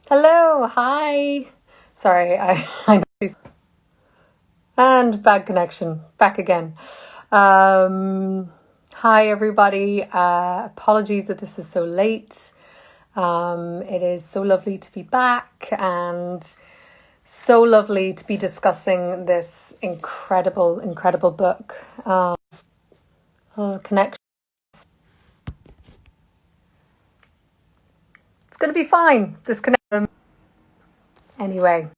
Hello, hi. Sorry, I and bad connection. Back again. Um, Hi everybody. Apologies that this is so late. It is so lovely to be back and so lovely to be discussing this incredible book. Connection. It's going to be fine. This connection. Anyway,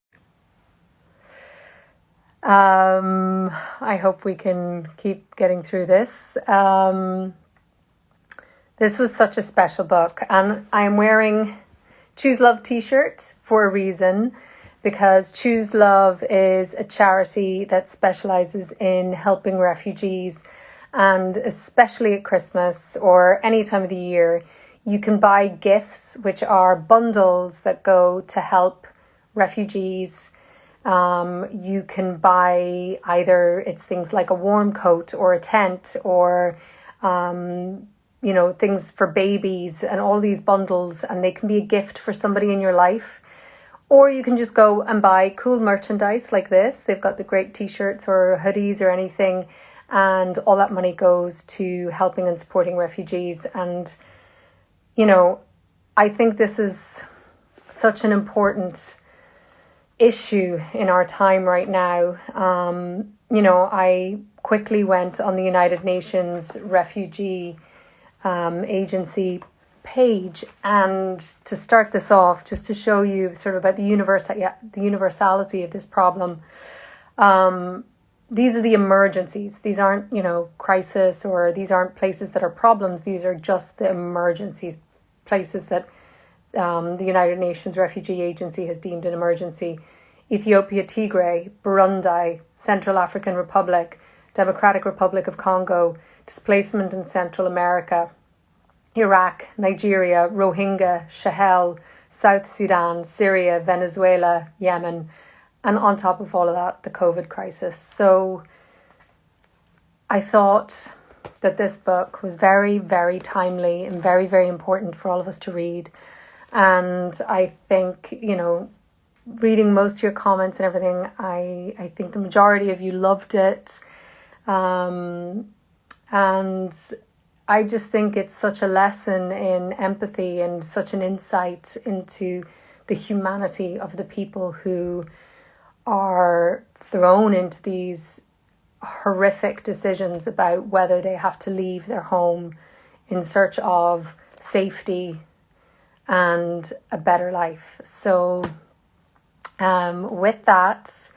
I hope we can keep getting through this. This was such a special book, and I'm wearing Choose Love t-shirt for a reason, because Choose Love is a charity that specializes in helping refugees, and especially at Christmas or any time of the year, you can buy gifts, which are bundles that go to help refugees. You can buy either it's things like a warm coat or a tent or things for babies and all these bundles, and they can be a gift for somebody in your life. Or you can just go and buy cool merchandise like this. They've got the great t-shirts or hoodies or anything, and all that money goes to helping and supporting refugees. And, I think this is such an important issue in our time right now. I quickly went on the United Nations Refugee agency page, and to start this off, just to show you sort of about the universality of this problem. These are the emergencies. These aren't, crisis, or these aren't places that are problems. These are just the emergencies, places that the United Nations Refugee Agency has deemed an emergency. Ethiopia, Tigray, Burundi, Central African Republic, Democratic Republic of Congo, displacement in Central America, Iraq, Nigeria, Rohingya, Sahel, South Sudan, Syria, Venezuela, Yemen, and on top of all of that, the COVID crisis. So I thought that this book was very, very timely and very, very important for all of us to read. And I think, reading most of your comments and everything, I think the majority of you loved it. And I just think it's such a lesson in empathy and such an insight into the humanity of the people who are thrown into these horrific decisions about whether they have to leave their home in search of safety and a better life. So with that,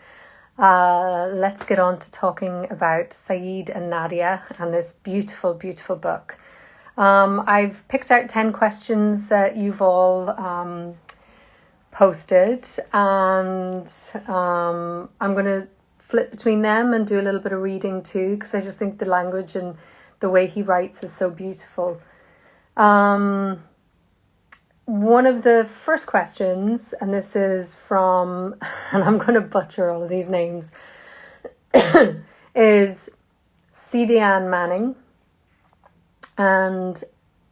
let's get on to talking about Saeed and Nadia and this beautiful, beautiful book. I've picked out 10 questions that you've all posted, and I'm going to flip between them and do a little bit of reading too, because I just think the language and the way he writes is so beautiful. One of the first questions, and this is from, and I'm going to butcher all of these names, is Cidian Manning. And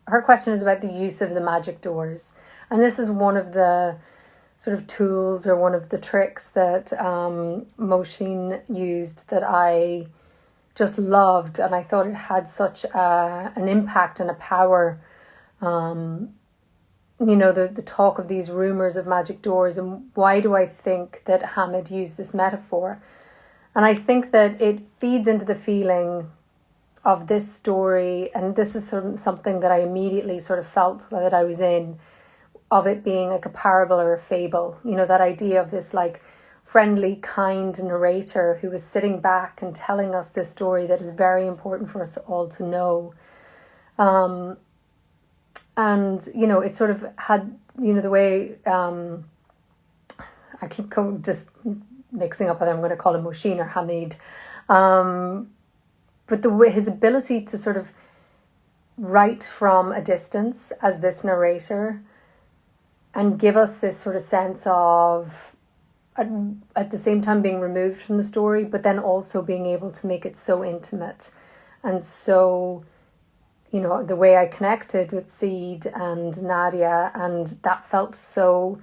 her question is about the use of the magic doors. And this is one of the sort of tools or one of the tricks that Mohsin used that I just loved. And I thought it had such an impact and a power. The talk of these rumors of magic doors, and why do I think that Hamid used this metaphor? And I think that it feeds into the feeling of this story, and this is something that I immediately sort of felt that I was in, of it being like a parable or a fable. That idea of this like friendly, kind narrator who was sitting back and telling us this story that is very important for us all to know. And, it sort of had, the way, I keep just mixing up whether I'm going to call him Mohsin or Hamid. But the way, his ability to sort of write from a distance as this narrator and give us this sort of sense of, at the same time being removed from the story, but then also being able to make it so intimate. And so, the way I connected with Saeed and Nadia, and that felt so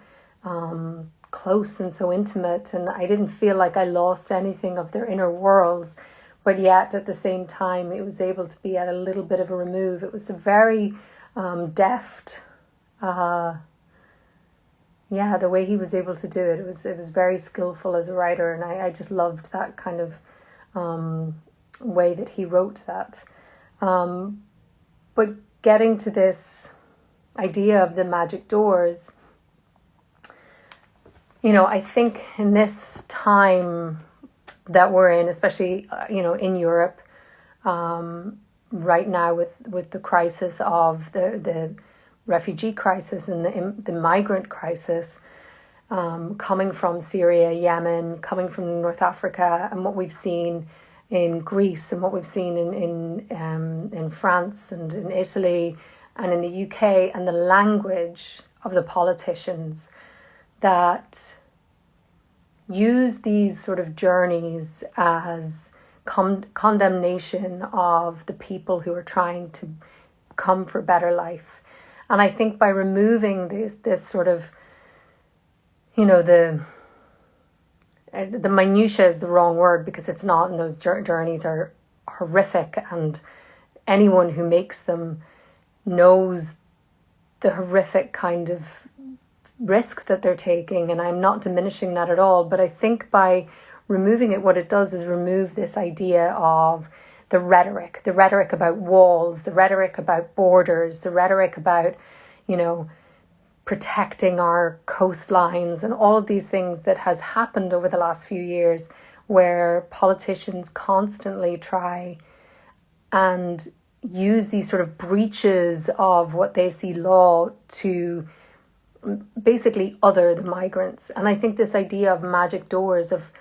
close and so intimate, and I didn't feel like I lost anything of their inner worlds, but yet at the same time it was able to be at a little bit of a remove. It was a very deft, the way he was able to do it, it was very skillful as a writer, and I just loved that kind of way that he wrote that. But getting to this idea of the magic doors, I think in this time that we're in, especially, in Europe, right now with the crisis of the refugee crisis and the migrant crisis, coming from Syria, Yemen, coming from North Africa, and what we've seen in Greece and what we've seen in France and in Italy and in the UK, and the language of the politicians that use these sort of journeys as condemnation of the people who are trying to come for better life. And I think by removing this sort of, the minutiae is the wrong word, because it's not, and those journeys are horrific, and anyone who makes them knows the horrific kind of risk that they're taking, and I'm not diminishing that at all. But I think by removing it, what it does is remove this idea of the rhetoric about walls, the rhetoric about borders, the rhetoric about, protecting our coastlines, and all of these things that has happened over the last few years, where politicians constantly try and use these sort of breaches of what they see law to basically other the migrants. And I think this idea of magic doors, of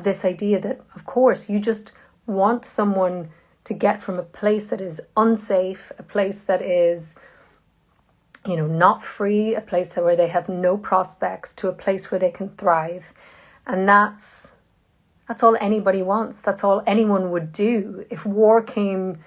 this idea that, of course, you just want someone to get from a place that is unsafe, a place that is, not free, a place where they have no prospects, to a place where they can thrive. And that's all anybody wants. That's all anyone would do. If war came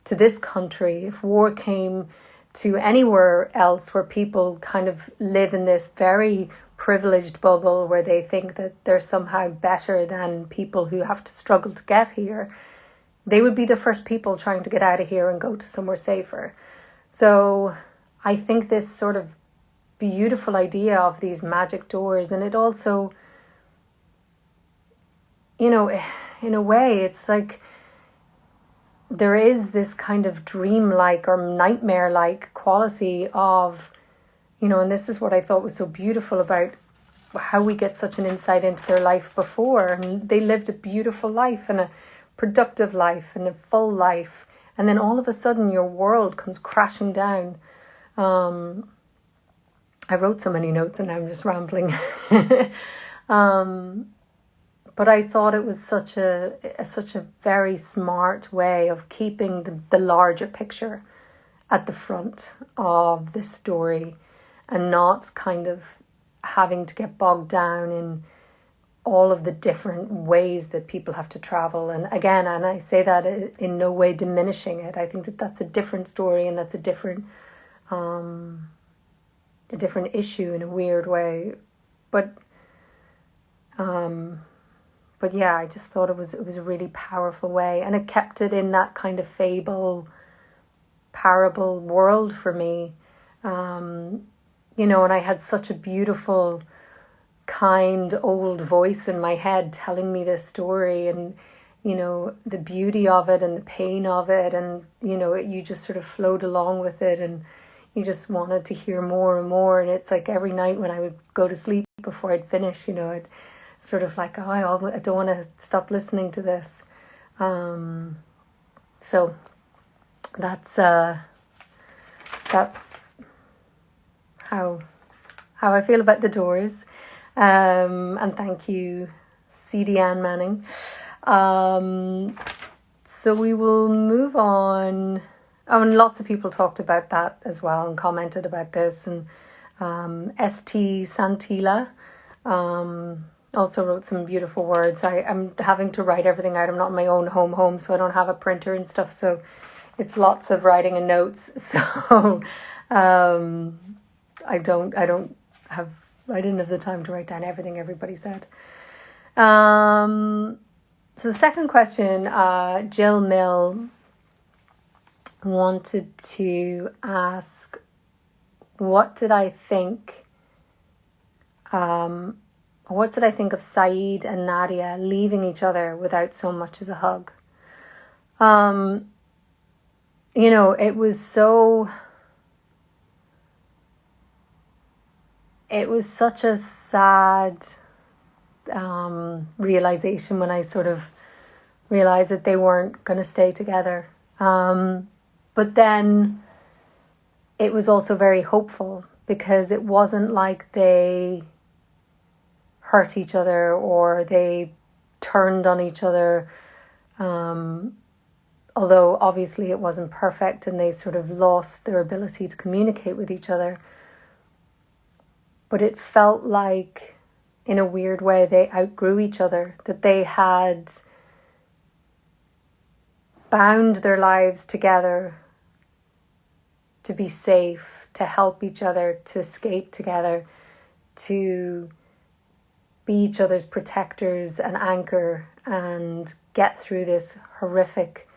to this country, if war came to anywhere else where people kind of live in this very privileged bubble where they think that they're somehow better than people who have to struggle to get here, they would be the first people trying to get out of here and go to somewhere safer. So I think this sort of beautiful idea of these magic doors, and it also, in a way, it's like there is this kind of dreamlike or nightmare-like quality of, and this is what I thought was so beautiful about how we get such an insight into their life before. And they lived a beautiful life and a productive life and a full life. And then all of a sudden your world comes crashing down. I wrote so many notes and now I'm just rambling. But I thought it was such a very smart way of keeping the larger picture at the front of this story, and not kind of having to get bogged down in all of the different ways that people have to travel. And again, and I say that in no way diminishing it. I think that that's a different story, and that's a different issue in a weird way. But yeah, I just thought it was a really powerful way, and it kept it in that kind of parable world for me. And I had such a beautiful, kind, old voice in my head telling me this story, and, the beauty of it and the pain of it, and, you just sort of flowed along with it, and you just wanted to hear more and more. And it's like every night when I would go to sleep before I'd finish, I'd sort of like, I don't want to stop listening to this. So that's how I feel about the doors. And thank you, C.D. Ann Manning. So we will move on. Oh, and lots of people talked about that as well and commented about this. And S.T. Santila also wrote some beautiful words. I'm having to write everything out. I'm not in my own home, so I don't have a printer and stuff. So it's lots of writing and notes. So I don't have I didn't have the time to write down everything everybody said. So the second question, Jill Mill wanted to ask, what did I think of Saeed and Nadia leaving each other without so much as a hug? It was such a sad realization when I sort of realized that they weren't going to stay together. But then it was also very hopeful, because it wasn't like they hurt each other or they turned on each other. Although obviously it wasn't perfect and they sort of lost their ability to communicate with each other. But it felt like, in a weird way, they outgrew each other, that they had bound their lives together to be safe, to help each other, to escape together, to be each other's protectors and anchor and get through this horrific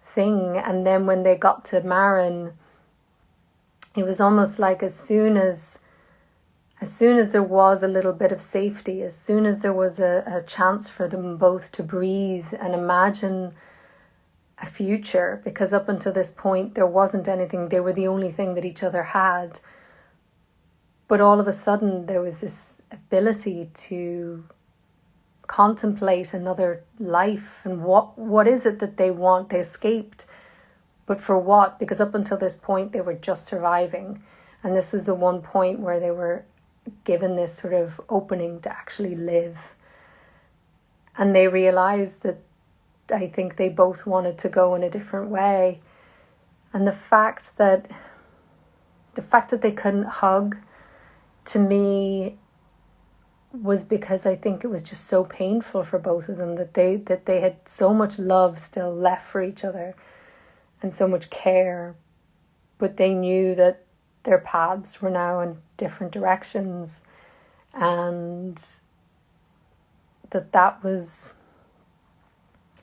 thing. And then when they got to Marin, it was almost like as soon as there was a little bit of safety, as soon as there was a chance for them both to breathe and imagine a future, because up until this point there wasn't anything, they were the only thing that each other had. But all of a sudden there was this ability to contemplate another life, and what is it that they want? They escaped, but for what? Because up until this point they were just surviving, and this was the one point where they were given this sort of opening to actually live. And they realized that I think they both wanted to go in a different way. And the fact that they couldn't hug, to me, was because I think it was just so painful for both of them, that they had so much love still left for each other and so much care, but they knew that their paths were now in different directions, and that was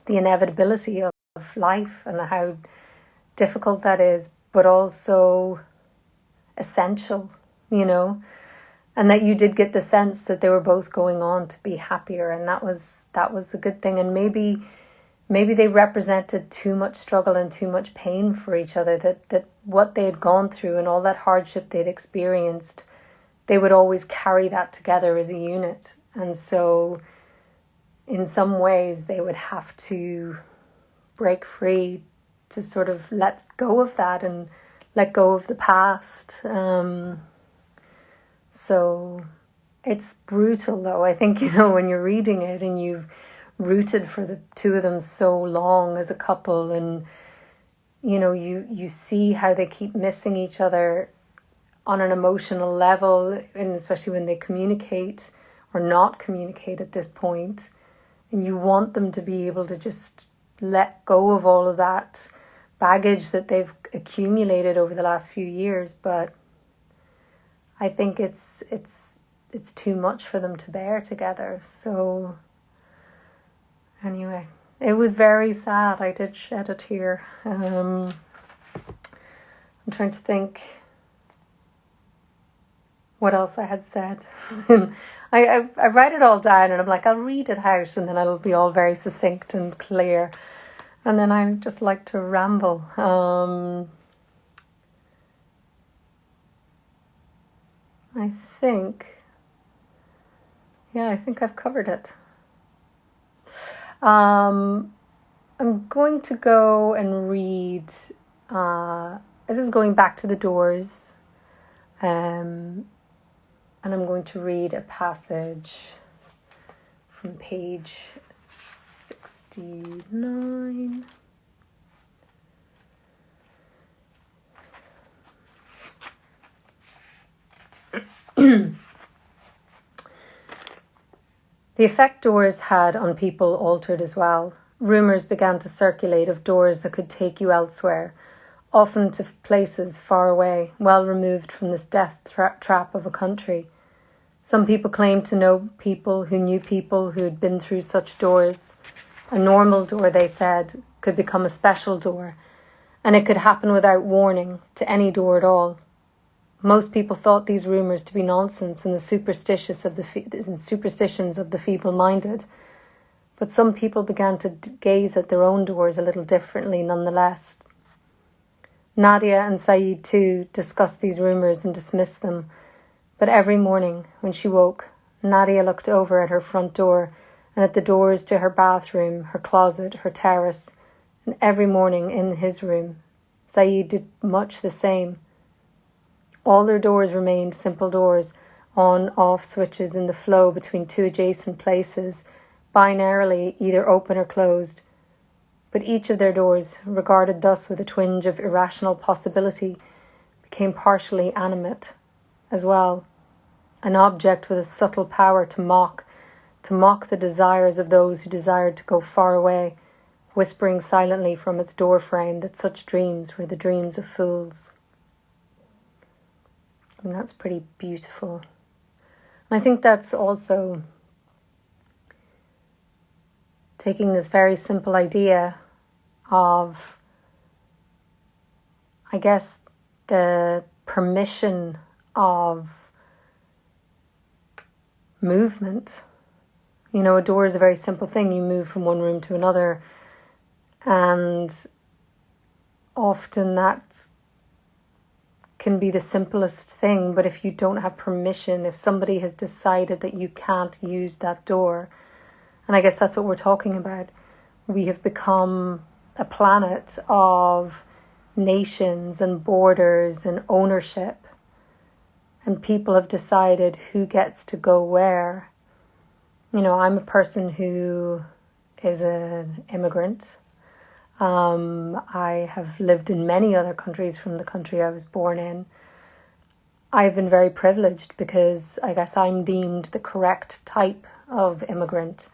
the inevitability of life and how difficult that is, but also essential, and that you did get the sense that they were both going on to be happier, and that was a good thing. And maybe they represented too much struggle and too much pain for each other, that what they had gone through and all that hardship they'd experienced, they would always carry that together as a unit. And so in some ways they would have to break free to sort of let go of that and let go of the past. So it's brutal, though. I think, when you're reading it and you've rooted for the two of them so long as a couple, and you see how they keep missing each other on an emotional level, and especially when they communicate or not communicate at this point, and you want them to be able to just let go of all of that baggage that they've accumulated over the last few years. But I think it's too much for them to bear together. So anyway, it was very sad. I did shed a tear. I'm trying to think what else I had said. I write it all down, and I'm like, I'll read it out, and then it'll be all very succinct and clear. And then I just like to ramble. I think I've covered it. I'm going to go and read, this is going back to the Doors, and I'm going to read a passage from page 69. The effect doors had on people altered as well. Rumours began to circulate of doors that could take you elsewhere, often to places far away, well removed from this death trap of a country. Some people claimed to know people who knew people who had been through such doors. A normal door, they said, could become a special door, and it could happen without warning to any door at all. Most people thought these rumours to be nonsense and the superstitions of the feeble-minded, but some people began to gaze at their own doors a little differently nonetheless. Nadia and Saeed too discussed these rumours and dismissed them, but every morning when she woke, Nadia looked over at her front door and at the doors to her bathroom, her closet, her terrace, and every morning in his room, Saeed did much the same. All their doors remained simple doors, on-off switches in the flow between two adjacent places, binarily either open or closed. But each of their doors, regarded thus with a twinge of irrational possibility, became partially animate as well, an object with a subtle power to mock the desires of those who desired to go far away, whispering silently from its doorframe that such dreams were the dreams of fools. And that's pretty beautiful. And I think that's also taking this very simple idea of, I guess, the permission of movement. You know, a door is a very simple thing. You move from one room to another, and often that can be the simplest thing, but if you don't have permission, if somebody has decided that you can't use that door, and I guess that's what we're talking about, we have become a planet of nations and borders and ownership, and people have decided who gets to go where. You know, I'm a person who is an immigrant. I have lived in many other countries from the country I was born in. I've been very privileged because I guess I'm deemed the correct type of immigrant.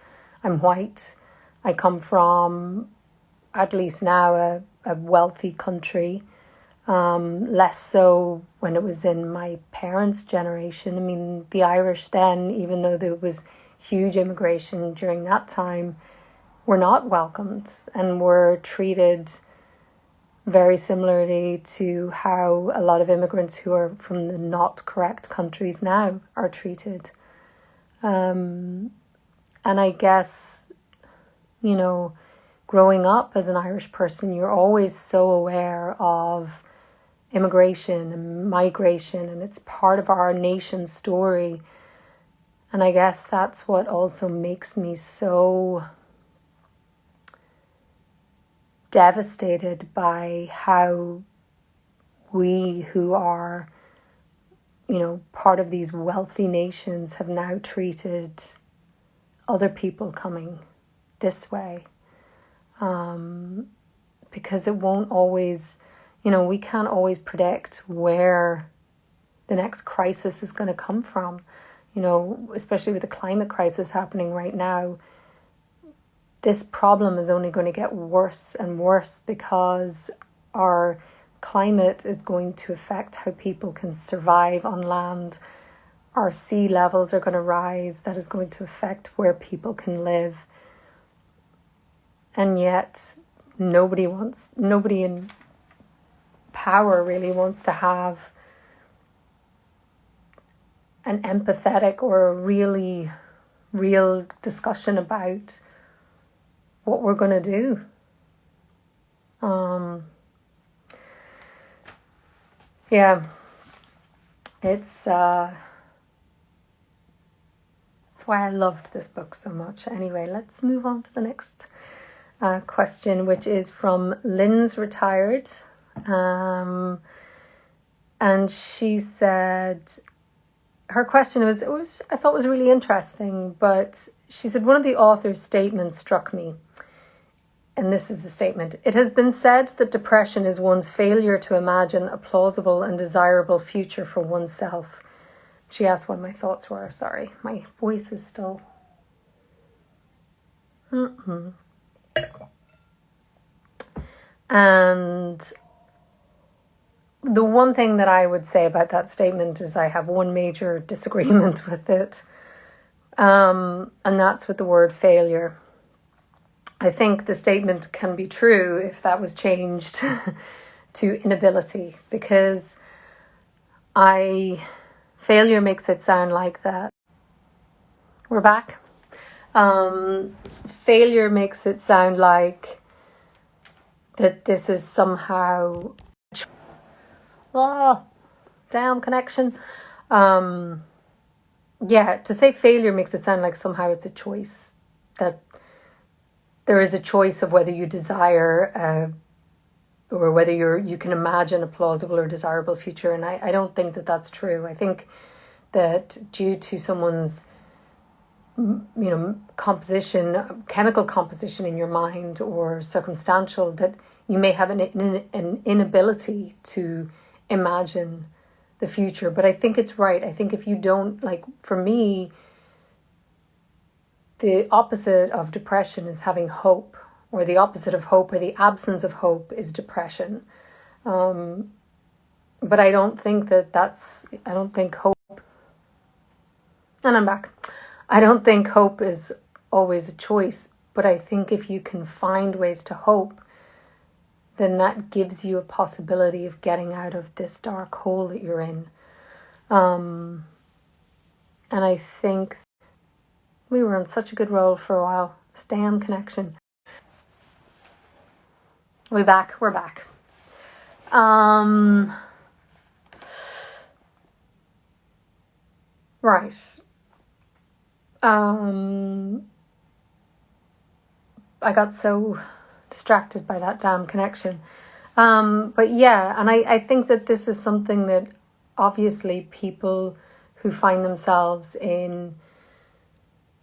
I'm white. I come from, at least now, a wealthy country. Less so when it was in my parents' generation. I mean, the Irish then, even though there was huge immigration during that time, were not welcomed and were treated very similarly to how a lot of immigrants who are from the not correct countries now are treated. And I guess, you know, growing up as an Irish person, you're always so aware of immigration and migration, and it's part of our nation's story. And I guess that's what also makes me so devastated by how we who are, you know, part of these wealthy nations have now treated other people coming this way. Because it won't always, you know, we can't always predict where the next crisis is going to come from. You know, especially with the climate crisis happening right now, this problem is only going to get worse and worse because our climate is going to affect how people can survive on land. Our sea levels are going to rise. That is going to affect where people can live. And yet nobody in power really wants to have an empathetic or a really real discussion about what we're going to do. Yeah, it's that's why I loved this book so much. Anyway, let's move on to the next question, which is from Lynn's Retired. And she said, her question I thought was really interesting, but she said, one of the author's statements struck me. And this is the statement. It has been said that depression is one's failure to imagine a plausible and desirable future for oneself. She asked what my thoughts were. Sorry, my voice is still... And The one thing that I would say about that statement is I have one major disagreement with it, and that's with the word failure. I think the statement can be true if that was changed to inability, because failure makes it sound like that. We're back. Failure makes it sound like that this is somehow damn connection. To say failure makes it sound like somehow it's a choice, that there is a choice of whether you desire or whether you can imagine a plausible or desirable future. And I don't think that that's true. I think that due to someone's chemical composition in your mind or circumstantial, that you may have an inability to imagine the future. But I think it's right. I think if you don't, like, for me, the opposite of depression is having hope, or the opposite of hope or the absence of hope is depression. But I don't think I don't think hope, and I'm back. I don't think hope is always a choice, but I think if you can find ways to hope, then that gives you a possibility of getting out of this dark hole that you're in. And I think we were on such a good roll for a while. This damn connection. We're back. Right. I got so distracted by that damn connection. But yeah, and I think that this is something that obviously people who find themselves in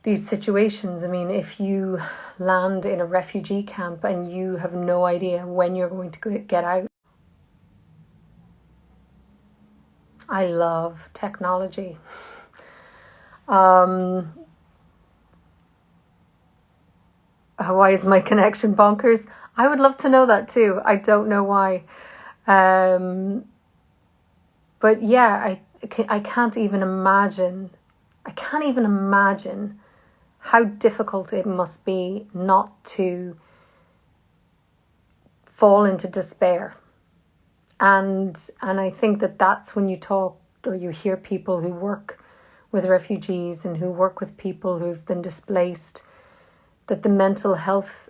these situations, I mean, if you land in a refugee camp and you have no idea when you're going to get out. I love technology. Why is my connection bonkers? I would love to know that too. I don't know why. But yeah, I can't even imagine how difficult it must be not to fall into despair. And I think that that's when you talk or you hear people who work with refugees and who work with people who've been displaced, that the mental health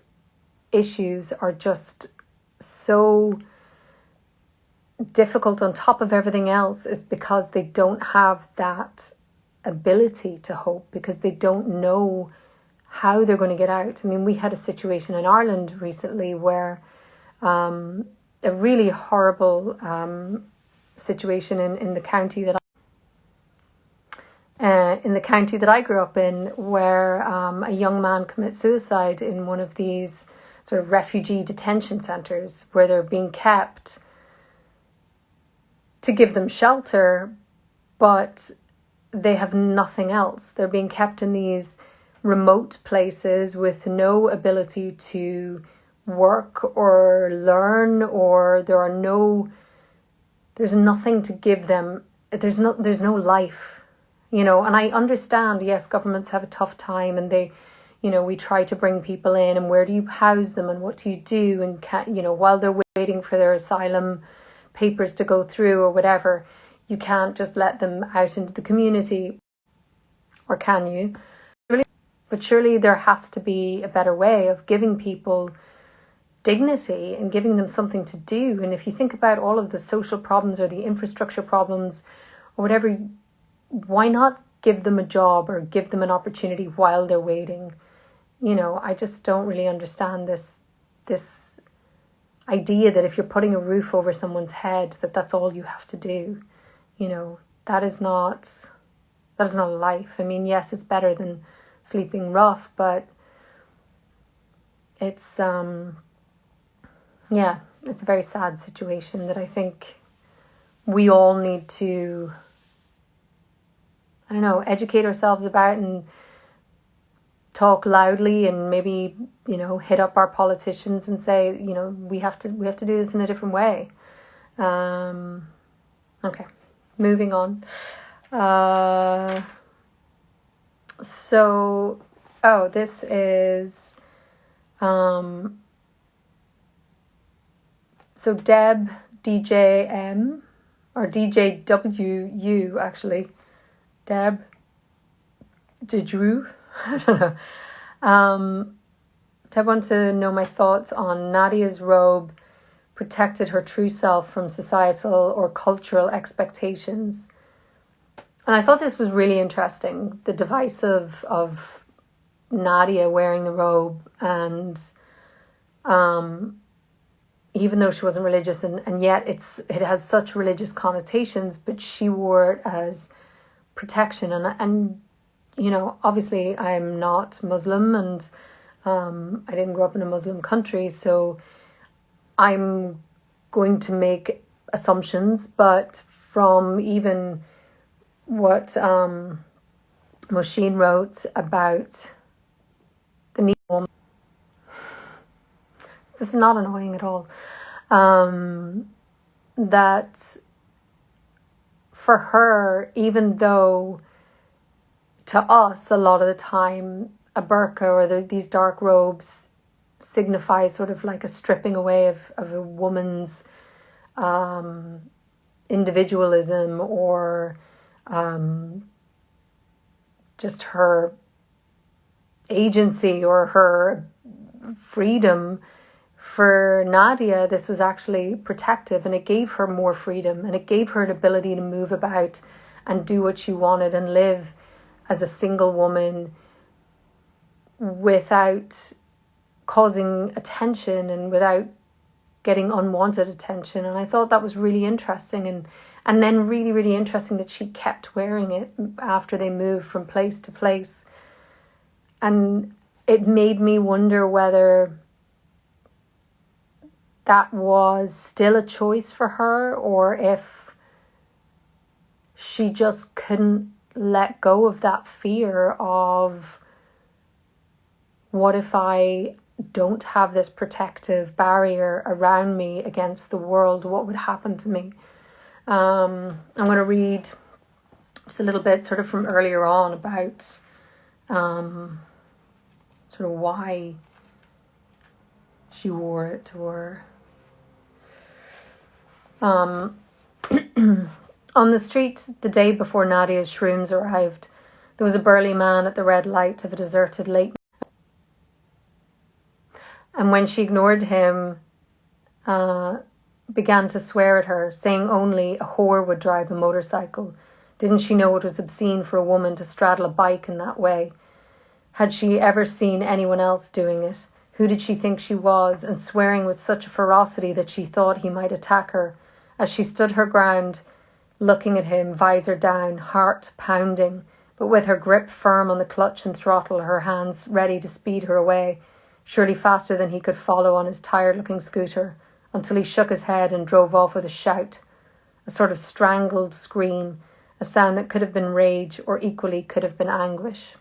issues are just so difficult on top of everything else, is because they don't have that ability to hope, because they don't know how they're going to get out. I mean, we had a situation in Ireland recently where a really horrible situation in the county that I grew up in, where a young man commits suicide in one of these sort of refugee detention centres where they're being kept to give them shelter, but they have nothing else. They're being kept in these remote places with no ability to work or learn, or there's nothing to give them. There's no life, and I understand, yes, governments have a tough time and they, we try to bring people in, and where do you house them and what do you do, and while they're waiting for their asylum papers to go through or whatever, you can't just let them out into the community, or can you? But surely there has to be a better way of giving people dignity and giving them something to do. And if you think about all of the social problems or the infrastructure problems or whatever, why not give them a job or give them an opportunity while they're waiting? I just don't really understand this idea that if you're putting a roof over someone's head, that's all you have to do. That is not life. I mean, yes, it's better than sleeping rough, but it's it's a very sad situation that I think we all need to, educate ourselves about and talk loudly, and maybe, hit up our politicians and say, we have to do this in a different way. Okay, moving on. This is so Deb DJM or DJWU actually. Deb Drew. I don't know. Deb wants to know my thoughts on Nadia's robe protected her true self from societal or cultural expectations. And I thought this was really interesting, the device of Nadia wearing the robe, and even though she wasn't religious, and yet it has such religious connotations, but she wore it as protection. And you know, obviously I'm not Muslim, and I didn't grow up in a Muslim country, so I'm going to make assumptions, but from even what Mohsin wrote about the need woman, this is not annoying at all, that for her, even though to us a lot of the time a burqa or these dark robes signify sort of like a stripping away of a woman's individualism, or just her agency or her freedom. For Nadia, this was actually protective, and it gave her more freedom, and it gave her an ability to move about and do what she wanted and live as a single woman without causing attention and without getting unwanted attention. And I thought that was really interesting, and then really, really interesting that she kept wearing it after they moved from place to place. And it made me wonder whether that was still a choice for her, or if she just couldn't let go of that fear of, what if I don't have this protective barrier around me against the world? What would happen to me? I'm going to read just a little bit sort of from earlier on about sort of why she wore it, or on the street the day before Nadia's shrooms arrived, there was a burly man at the red light of a deserted lake. And when she ignored him, began to swear at her, saying only a whore would drive a motorcycle. Didn't she know it was obscene for a woman to straddle a bike in that way? Had she ever seen anyone else doing it? Who did she think she was? And swearing with such a ferocity that she thought he might attack her. As she stood her ground, looking at him, visor down, heart pounding, but with her grip firm on the clutch and throttle, her hands ready to speed her away, surely faster than he could follow on his tired-looking scooter, until he shook his head and drove off with a shout, a sort of strangled scream, a sound that could have been rage or equally could have been anguish.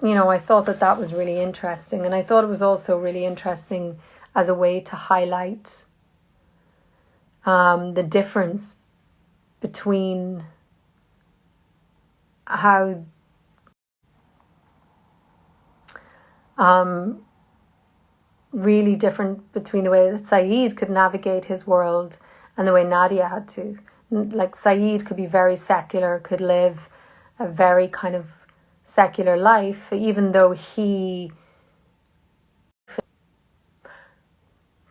You know, I thought that was really interesting, and I thought it was also really interesting as a way to highlight the difference between how really different between the way that Saeed could navigate his world and the way Nadia had to. Like, Saeed could be very secular, could live a very kind of secular life, even though he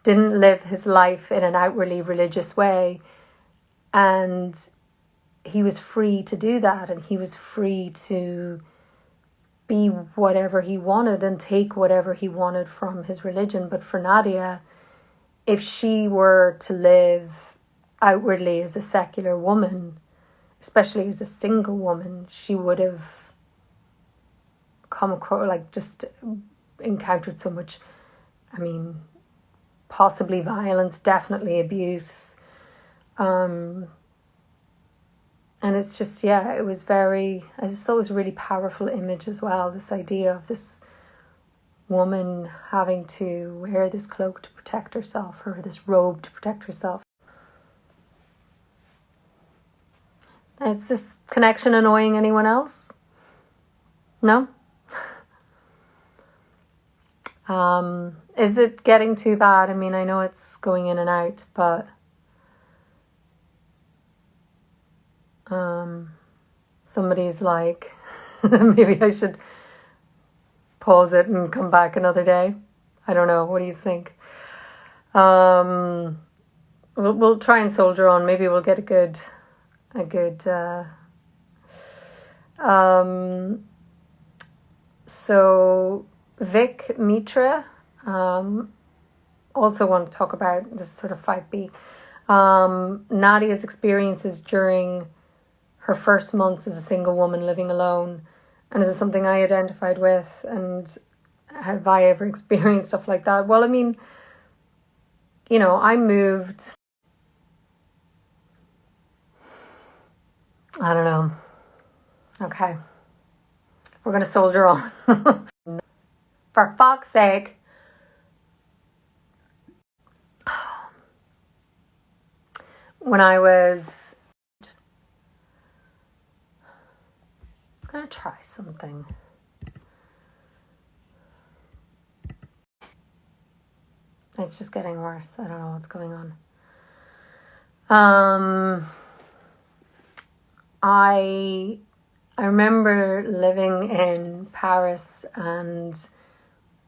didn't live his life in an outwardly religious way, and he was free to do that, and he was free to be whatever he wanted and take whatever he wanted from his religion. But for Nadia, if she were to live outwardly as a secular woman, especially as a single woman, she would have come across, like, just encountered so much, I mean, possibly violence, definitely abuse. And it's just, yeah, it was very, I just thought it was a really powerful image as well, this idea of this woman having to wear this cloak to protect herself, or this robe to protect herself. Is this connection annoying anyone else? No? Is it getting too bad? I mean, I know it's going in and out, but somebody's like, maybe I should pause it and come back another day. I don't know. What do you think? We'll try and soldier on. Maybe we'll get a good so Vic Mitra also want to talk about this sort of 5B. Nadia's experiences during her first months as a single woman living alone. And is it something I identified with? And have I ever experienced stuff like that? Well, I mean, you know, I moved. I don't know. Okay. We're going to soldier on. For fuck's sake. When I was I'm going to try something. It's just getting worse. I don't know what's going on. I remember living in Paris and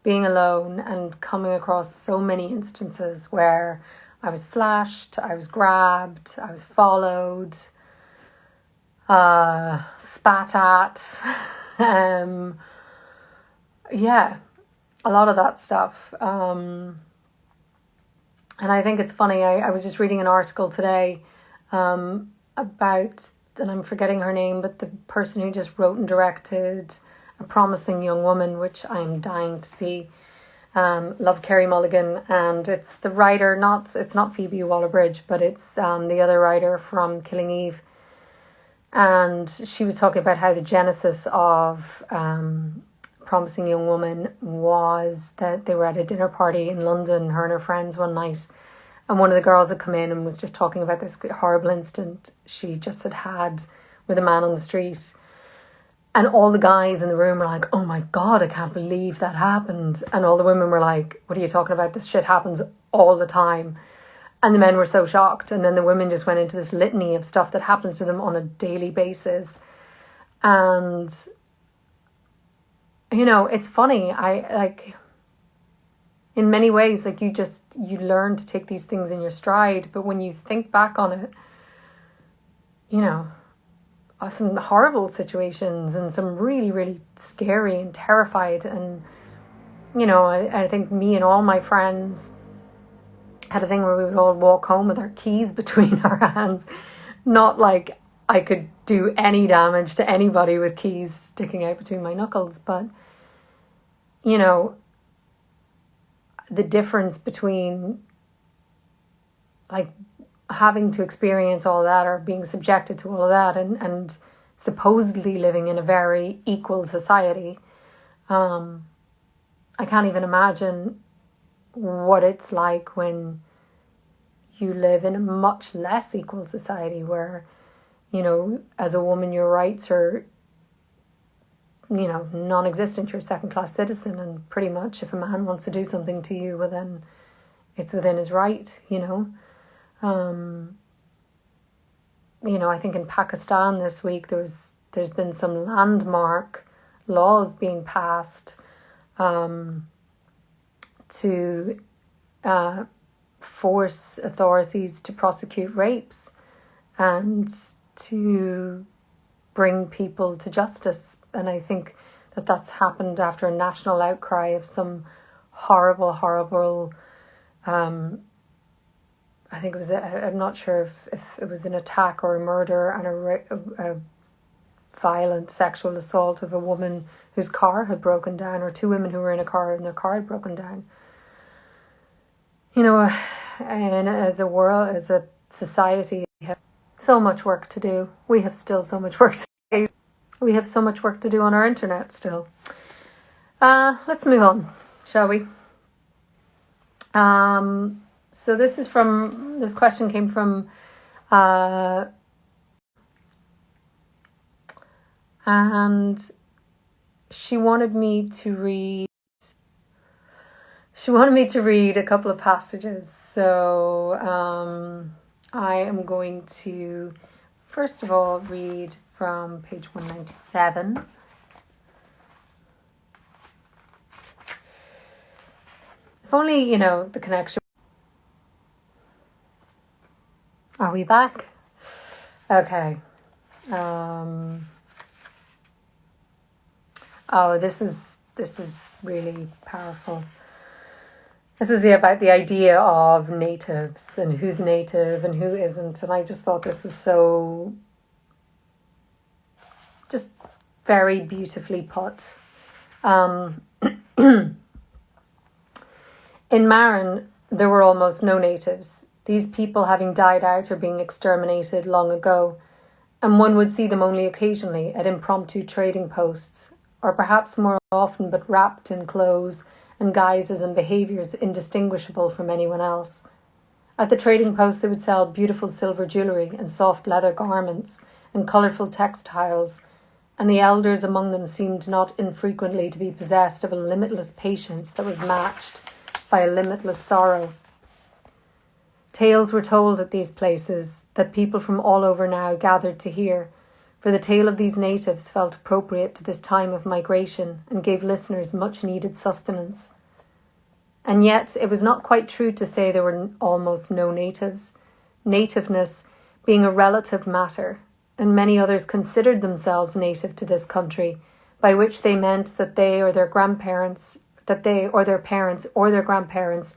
being alone and coming across so many instances where I was flashed, I was grabbed, I was followed, spat at, yeah, a lot of that stuff. And I think it's funny, I was just reading an article today about, and I'm forgetting her name, but the person who just wrote and directed A Promising Young Woman, which I'm dying to see. Love Carey Mulligan, and it's the writer, it's not Phoebe Waller-Bridge, but it's the other writer from Killing Eve. And she was talking about how the genesis of Promising Young Woman was that they were at a dinner party in London, her and her friends, one night, and one of the girls had come in and was just talking about this horrible incident she just had with a man on the street. And all the guys in the room were like, oh my God, I can't believe that happened. And all the women were like, what are you talking about? This shit happens all the time. And the men were so shocked. And then the women just went into this litany of stuff that happens to them on a daily basis. And, you know, it's funny. In many ways, like, you learn to take these things in your stride. But when you think back on it, you know, some horrible situations and some really, really scary and terrified. And, you know, I think me and all my friends had a thing where we would all walk home with our keys between our hands. Not like I could do any damage to anybody with keys sticking out between my knuckles, but, you know, the difference between like having to experience all that or being subjected to all of that and supposedly living in a very equal society. I can't even imagine what it's like when you live in a much less equal society where, you know, as a woman, your rights are, you know, non-existent. You're a second-class citizen, and pretty much if a man wants to do something to you, well then it's within his right, you know. You know, I think in Pakistan this week there's been some landmark laws being passed to force authorities to prosecute rapes and to bring people to justice. And I think that's happened after a national outcry of some horrible I think it was, I'm not sure if it was an attack or a murder and a violent sexual assault of a woman whose car had broken down, or two women who were in a car and their car had broken down. You know, and as a world, as a society, we have so much work to do. We have still so much work to do. We have so much work to do on our internet still. Let's move on. shall we? So this question came from, and she wanted me to read a couple of passages. So I am going to, first of all, read from page 197. If only, the connection. Are we back? Okay. This is really powerful. This is about the idea of natives and who's native and who isn't. And I just thought this was so just very beautifully put. In Marin, there were almost no natives, these people having died out or being exterminated long ago, and one would see them only occasionally at impromptu trading posts, or perhaps more often but wrapped in clothes and guises and behaviours indistinguishable from anyone else. At the trading posts they would sell beautiful silver jewellery and soft leather garments and colourful textiles, and the elders among them seemed not infrequently to be possessed of a limitless patience that was matched by a limitless sorrow. Tales were told at these places that people from all over now gathered to hear, for the tale of these natives felt appropriate to this time of migration and gave listeners much needed sustenance. And yet it was not quite true to say there were almost no natives, nativeness being a relative matter, and many others considered themselves native to this country, by which they meant that they or their grandparents, or their parents or their grandparents,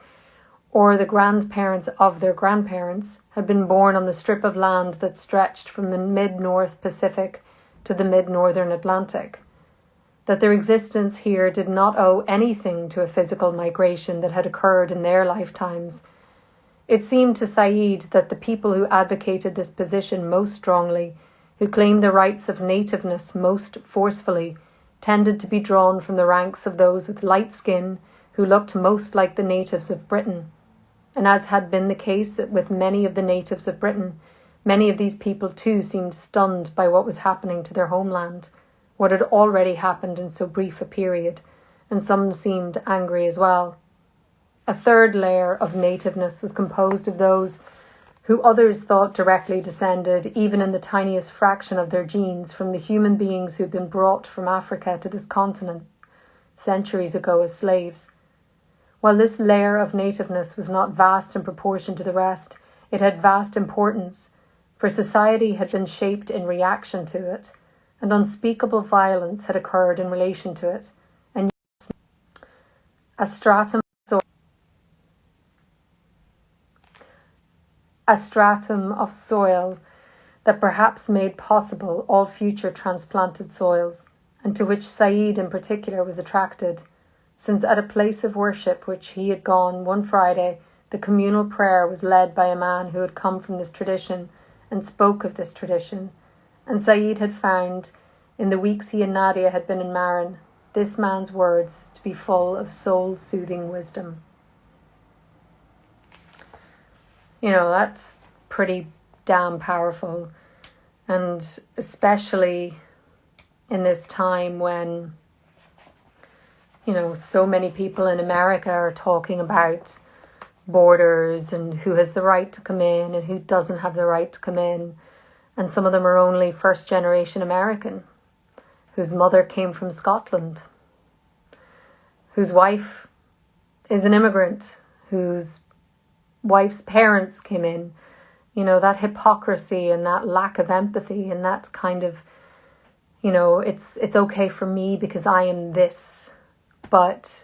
or the grandparents of their grandparents had been born on the strip of land that stretched from the mid-North Pacific to the mid-Northern Atlantic, that their existence here did not owe anything to a physical migration that had occurred in their lifetimes. It seemed to Saeed that the people who advocated this position most strongly, who claimed the rights of nativeness most forcefully, tended to be drawn from the ranks of those with light skin who looked most like the natives of Britain. And as had been the case with many of the natives of Britain, many of these people too seemed stunned by what was happening to their homeland, what had already happened in so brief a period, and some seemed angry as well. A third layer of nativeness was composed of those who others thought directly descended, even in the tiniest fraction of their genes, from the human beings who had been brought from Africa to this continent centuries ago as slaves. While this layer of nativeness was not vast in proportion to the rest, it had vast importance, for society had been shaped in reaction to it, and unspeakable violence had occurred in relation to it, and a stratum of soil that perhaps made possible all future transplanted soils, and to which Saeed in particular was attracted, since at a place of worship which he had gone one Friday, the communal prayer was led by a man who had come from this tradition and spoke of this tradition, and Saeed had found, in the weeks he and Nadia had been in Marin, this man's words to be full of soul-soothing wisdom. That's pretty damn powerful, and especially in this time when, so many people in America are talking about borders and who has the right to come in and who doesn't have the right to come in, and some of them are only first-generation American, whose mother came from Scotland, whose wife is an immigrant, whose wife's parents came in. That hypocrisy and that lack of empathy and that kind of, it's okay for me because I am this, but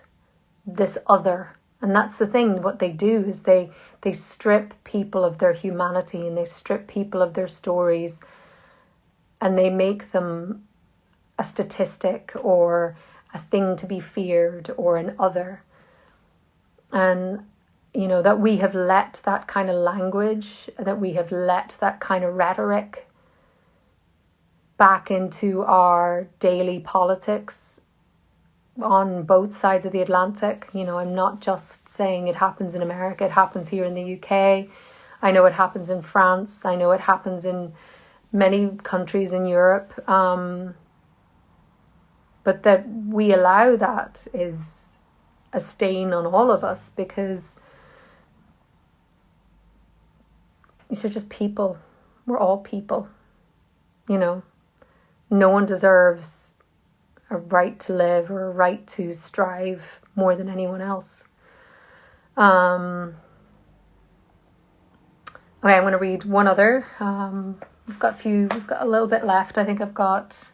this other. And that's the thing, what they do is they strip people of their humanity and they strip people of their stories and they make them a statistic or a thing to be feared or an other. And that we have let that kind of language, that we have let that kind of rhetoric back into our daily politics on both sides of the Atlantic. You know, I'm not just saying it happens in America, it happens here in the UK. I know it happens in France. I know it happens in many countries in Europe. But that we allow that is a stain on all of us, because these are just people. We're all people, you know. No one deserves a right to live or a right to strive more than anyone else. Okay, I'm going to read one other. We've got a little bit left. I think I've got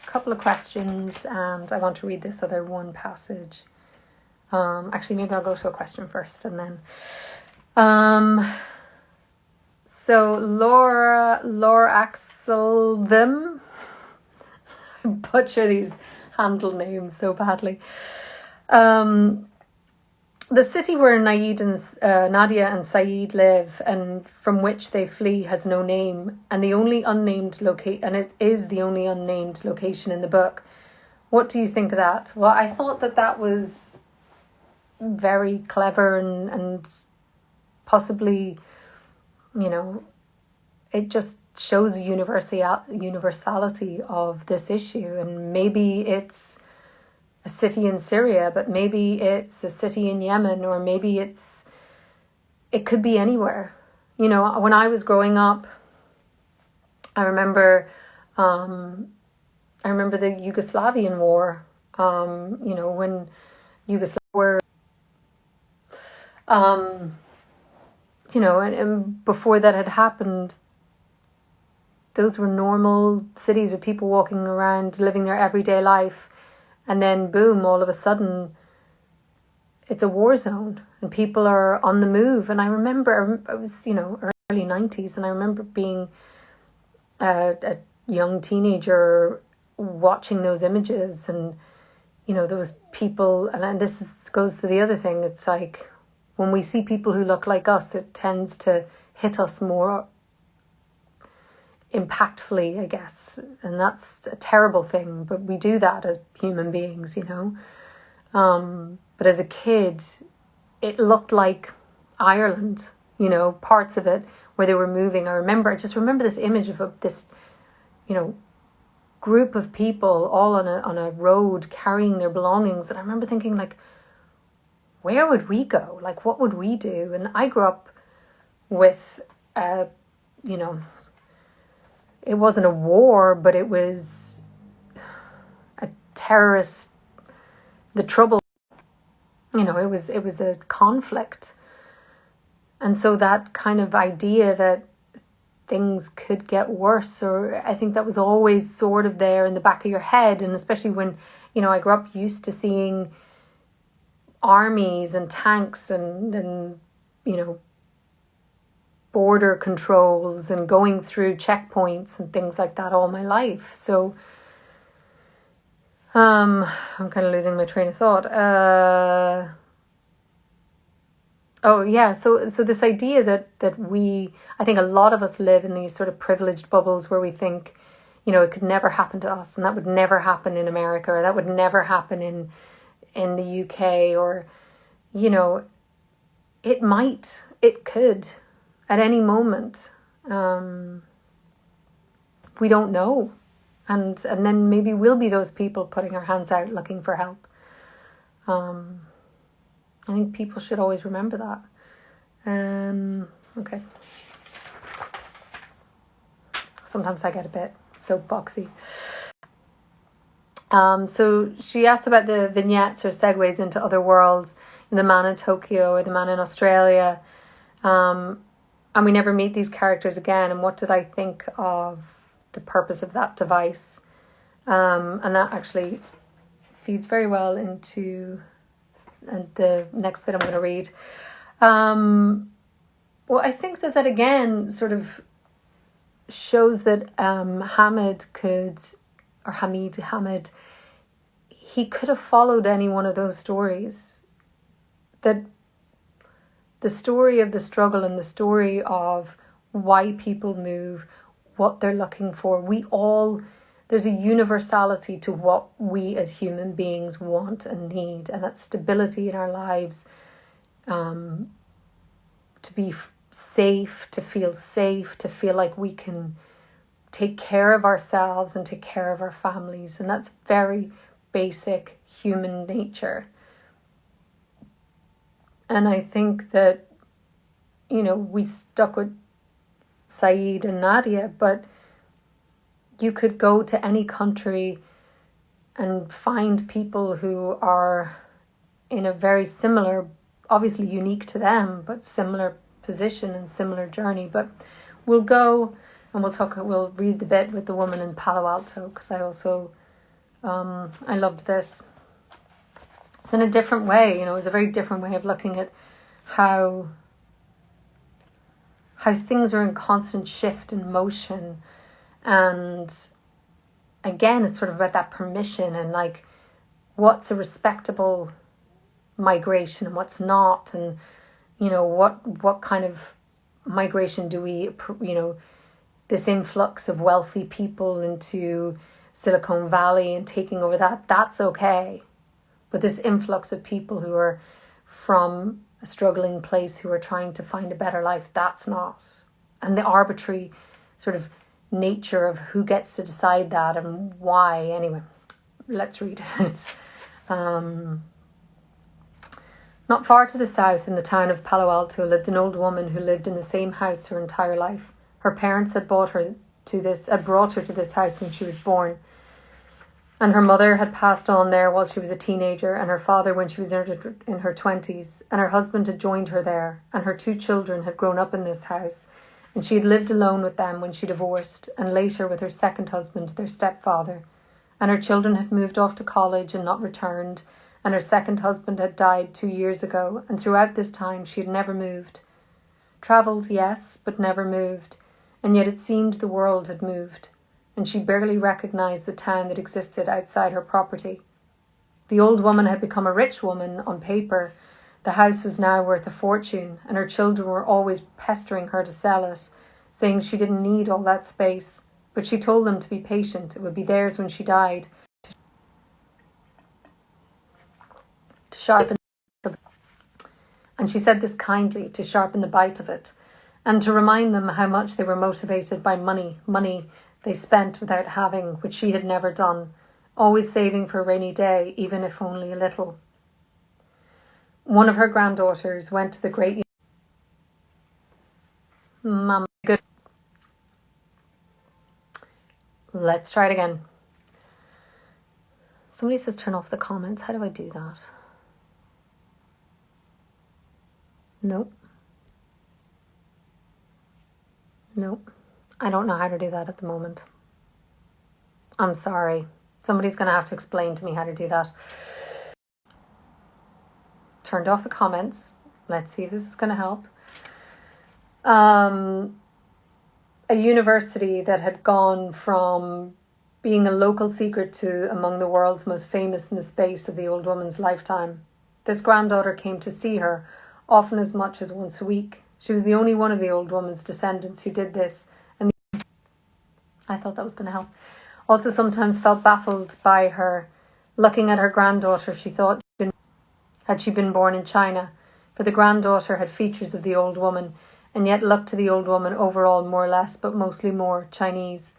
a couple of questions, and I want to read this other one passage. Actually, maybe I'll go to a question first, and then. So Laura Axel I butcher these handle names so badly. The city where Nadia and Saeed live, and from which they flee, has no name, and it is the only unnamed location in the book. What do you think of that? Well, I thought that was very clever and possibly, you know, it just shows the universality of this issue. And maybe it's a city in Syria, but maybe it's a city in Yemen, or maybe it could be anywhere. You know, when I was growing up, I remember the Yugoslavian war, you know, when Yugoslavia were, you know, and before that had happened, those were normal cities with people walking around, living their everyday life. And then boom, all of a sudden, it's a war zone and people are on the move. And I remember, I was, you know, early 90s, and I remember being a young teenager watching those images, and, you know, those people, and goes to the other thing. It's like, when we see people who look like us, it tends to hit us more impactfully, I guess. And that's a terrible thing, but we do that as human beings, you know. But as a kid, it looked like Ireland, you know, parts of it where they were moving. I just remember this image of this, you know, group of people all on a road carrying their belongings. And I remember thinking, like, where would we go? Like, what would we do? And I grew up with, you know, it wasn't a war, but it was a terrorist, the trouble, you know, it was a conflict. And so that kind of idea that things could get worse, or I think that was always sort of there in the back of your head. And especially when, you know, I grew up used to seeing armies and tanks and you know, border controls and going through checkpoints and things like that all my life. So I'm kind of losing my train of thought. Oh yeah, so this idea that I think a lot of us live in these sort of privileged bubbles where we think, you know, it could never happen to us, and that would never happen in America, or that would never happen in the UK, or, you know, it could at any moment. We don't know. And then maybe we'll be those people putting our hands out looking for help. I think people should always remember that. Okay. Sometimes I get a bit soapboxy. So she asked about the vignettes or segues into other worlds, in The Man in Tokyo or The Man in Australia. And we never meet these characters again. And what did I think of the purpose of that device? And that actually feeds very well into the next bit I'm going to read. Well, I think that again sort of shows that Hamid, he could have followed any one of those stories. That the story of the struggle and the story of why people move, what they're looking for, we all there's a universality to what we as human beings want and need, and that stability in our lives, to be safe, to feel like we can take care of ourselves and take care of our families. And that's very basic human nature. And I think that, we stuck with Saeed and Nadia, but you could go to any country and find people who are in a very similar, obviously unique to them, but similar position and similar journey. But we'll go and we'll read the bit with the woman in Palo Alto, because I also, I loved this. It's in a different way, it's a very different way of looking at how things are in constant shift and motion. And again, it's sort of about that permission and like what's a respectable migration and what's not, and what kind of migration do we, this influx of wealthy people into Silicon Valley and taking over that's okay. But this influx of people who are from a struggling place, who are trying to find a better life, that's not. And the arbitrary sort of nature of who gets to decide that and why. Anyway, let's read it. Not far to the south, in the town of Palo Alto, lived an old woman who lived in the same house her entire life. Her parents had brought her to this house when she was born, and her mother had passed on there while she was a teenager, and her father when she was in her 20s, and her husband had joined her there, and her 2 children had grown up in this house, and she had lived alone with them when she divorced, and later with her second husband, their stepfather, and her children had moved off to college and not returned, and her second husband had died 2 years ago, and throughout this time she had never moved. Travelled, yes, but never moved, and yet it seemed the world had moved, and she barely recognised the town that existed outside her property. The old woman had become a rich woman on paper. The house was now worth a fortune, and her children were always pestering her to sell it, saying she didn't need all that space, but she told them to be patient. It would be theirs when she died. To sharpen, and she said this kindly, to sharpen the bite of it, and to remind them how much they were motivated by money they spent without having, which she had never done, always saving for a rainy day, even if only a little. One of her granddaughters went to the great... Mama, good. Let's try it again. Somebody says turn off the comments. How do I do that? Nope. I don't know how to do that at the moment. I'm sorry. Somebody's going to have to explain to me how to do that. Turned off the comments. Let's see if this is going to help. A university that had gone from being a local secret to among the world's most famous in the space of the old woman's lifetime. This granddaughter came to see her often as much as once a week. She was the only one of the old woman's descendants who did this, and I thought that was going to help. Also sometimes felt baffled by her. Looking at her granddaughter, she thought, had she been born in China? For the granddaughter had features of the old woman, and yet looked to the old woman overall more or less, but mostly more Chinese.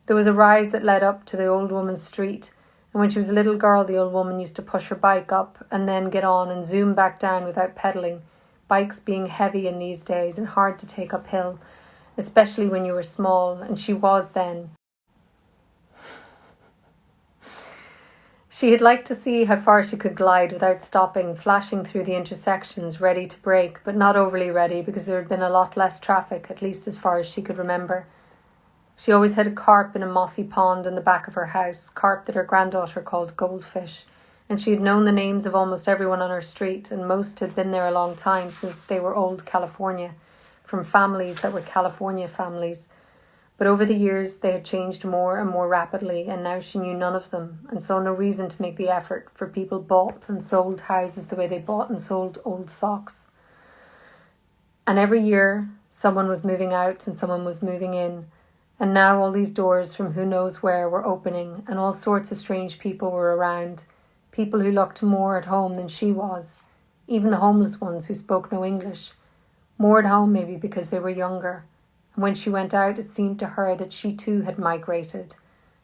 There was a rise that led up to the old woman's street, and when she was a little girl, the old woman used to push her bike up and then get on and zoom back down without pedalling, bikes being heavy in these days and hard to take uphill, especially when you were small, and she was then. She had liked to see how far she could glide without stopping, flashing through the intersections, ready to brake, but not overly ready because there had been a lot less traffic, at least as far as she could remember. She always had a carp in a mossy pond in the back of her house, carp that her granddaughter called goldfish, and she had known the names of almost everyone on her street, and most had been there a long time, since they were old California, from families that were California families. But over the years they had changed more and more rapidly, and now she knew none of them, and saw no reason to make the effort, for people bought and sold houses the way they bought and sold old socks. And every year someone was moving out and someone was moving in, And now all these doors from who knows where were opening, and all sorts of strange people were around, people who looked more at home than she was, even the homeless ones who spoke no English, more at home maybe because they were younger. And when she went out, it seemed to her that she too had migrated,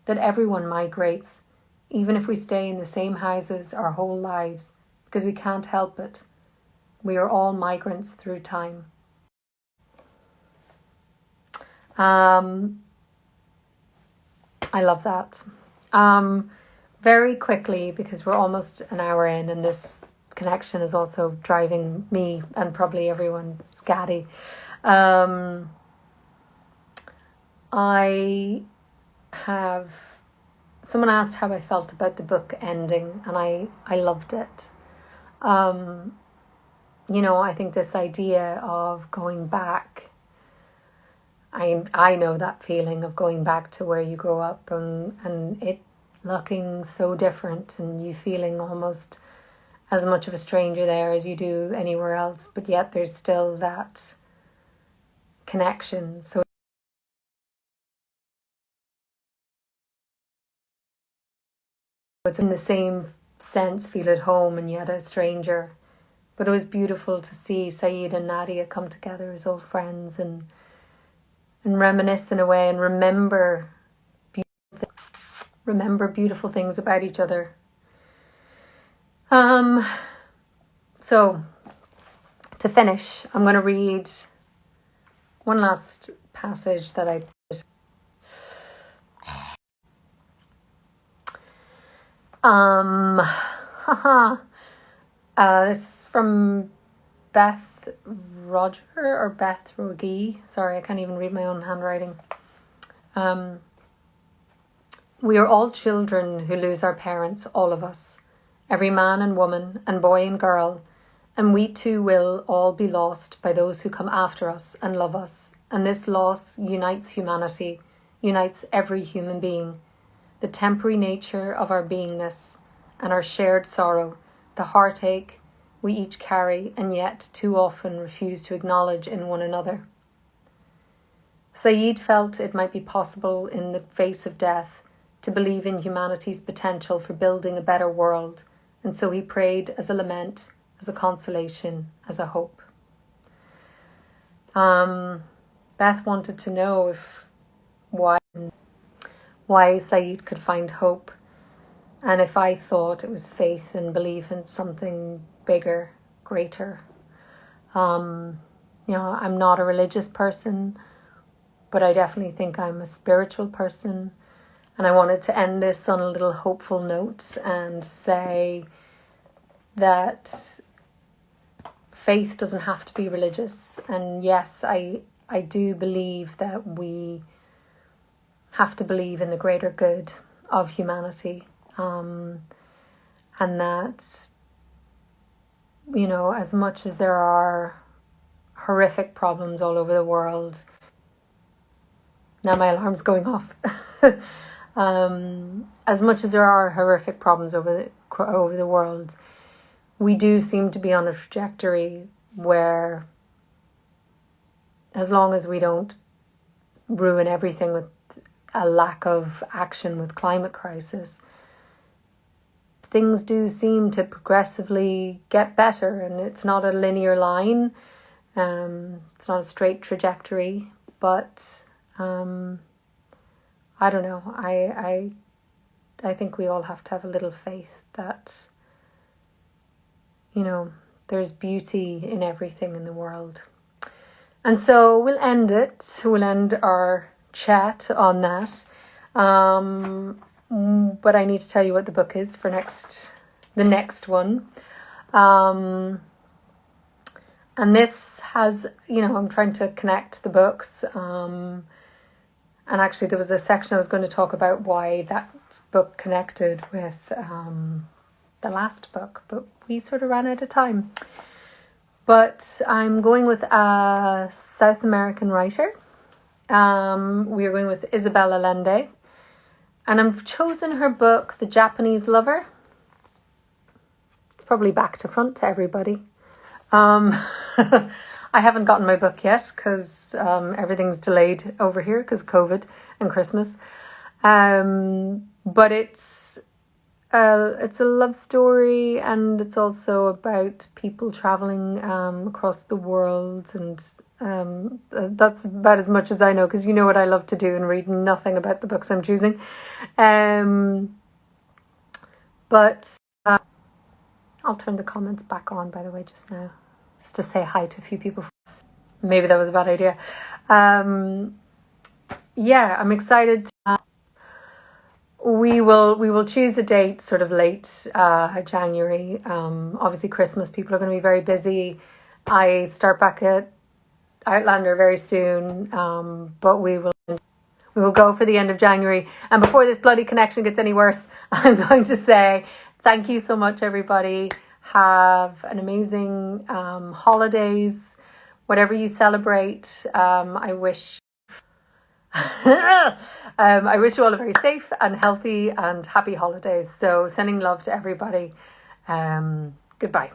that everyone migrates, even if we stay in the same houses our whole lives, because we can't help it. We are all migrants through time. I love that. Very quickly, because we're almost an hour in, and this connection is also driving me and probably everyone scatty. Someone asked how I felt about the book ending, and I loved it. I think this idea of going back, I know that feeling of going back to where you grew up and it looking so different, and you feeling almost as much of a stranger there as you do anywhere else, but yet there's still that connection. So it's in the same sense, feel at home and yet a stranger. But it was beautiful to see Saeed and Nadia come together as old friends and reminisce in a way and remember beautiful things about each other. So to finish, I'm going to read one last passage that I this is from Beth Refugee. Sorry, I can't even read my own handwriting. We are all children who lose our parents, all of us, every man and woman and boy and girl, and we too will all be lost by those who come after us and love us. And this loss unites humanity, unites every human being, the temporary nature of our beingness and our shared sorrow, the heartache we each carry and yet too often refuse to acknowledge in one another. Saeed felt it might be possible in the face of death to believe in humanity's potential for building a better world, and so he prayed as a lament, as a consolation, as a hope. Beth wanted to know why Saeed could find hope, and if I thought it was faith and belief in something bigger, greater. I'm not a religious person, but I definitely think I'm a spiritual person. And I wanted to end this on a little hopeful note and say that faith doesn't have to be religious. And yes, I do believe that we have to believe in the greater good of humanity. And that, as much as there are horrific problems all over the world, now my alarm's going off. As much as there are horrific problems over the world, we do seem to be on a trajectory where, as long as we don't ruin everything with a lack of action with climate crisis, things do seem to progressively get better, and it's not a linear line. It's not a straight trajectory, but I don't know. I think we all have to have a little faith that, there's beauty in everything in the world. And so we'll end it. We'll end our chat on that. But I need to tell you what the book is for the next one. And this has, I'm trying to connect the books. And actually there was a section I was going to talk about why that book connected with the last book, but we sort of ran out of time. But I'm going with a South American writer. We are going with Isabel Allende. And I've chosen her book, The Japanese Lover. It's probably back to front to everybody. I haven't gotten my book yet because everything's delayed over here because COVID and Christmas. But it's a love story, and it's also about people traveling across the world, and that's about as much as I know, because you know what I love to do and read nothing about the books I'm choosing. But I'll turn the comments back on, by the way, just now, just to say hi to a few people. Maybe that was a bad idea. Yeah, I'm excited. We will choose a date sort of late January. Obviously Christmas, people are going to be very busy. I start back at Outlander very soon, but we will go for the end of January. And before this bloody connection gets any worse, I'm going to say thank you so much, everybody. Have an amazing holidays, whatever you celebrate. I wish I wish you all a very safe and healthy and happy holidays. So sending love to everybody. Goodbye.